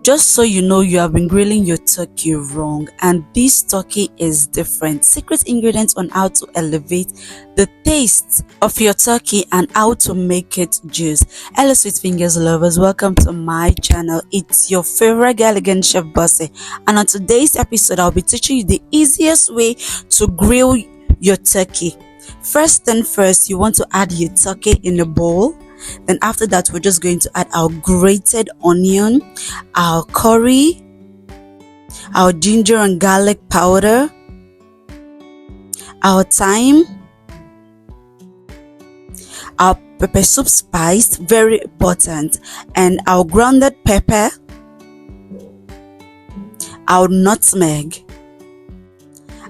Just so you know, you have been grilling your turkey wrong, and this turkey is different. Secret ingredients on how to elevate the taste of your turkey and how to make it juice. Hello sweet fingers lovers, welcome to my channel. It's your favorite girl again, Chef Bossy, and on today's episode I'll be teaching you the easiest way to grill your turkey. First thing first, you want to add your turkey in a bowl. Then after that, we're just going to add our grated onion, our curry, our ginger and garlic powder, our thyme, our pepper soup spice, very important, and our grounded pepper, our nutmeg,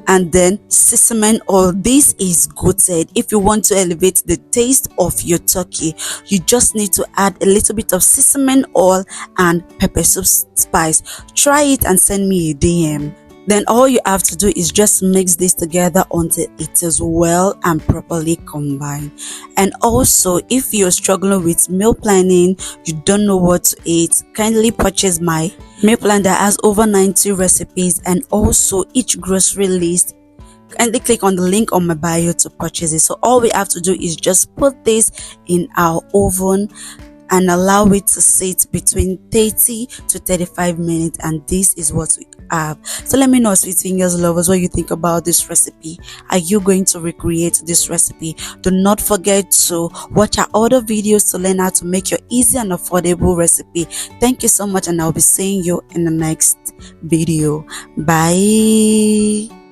and then sesame oil. This is goated. If you want to elevate the taste of your turkey, you just need to add a little bit of sesame oil and pepper soup spice. Try it and send me a DM. Then all you have to do is just mix this together until it is well and properly combined. And also, if you're struggling with meal planning, you don't know what to eat, kindly purchase my meal plan that has over 90 recipes and also each grocery list. Kindly click on the link on my bio to purchase it. So all we have to do is just put this in our oven and allow it to sit between 30 to 35 minutes, and this is what we have. So let me know, sweet fingers lovers, what you think about this recipe. Are you going to recreate this recipe? Do not forget to watch our other videos to learn how to make your easy and affordable recipe. Thank you so much, and I'll be seeing you in the next video. Bye.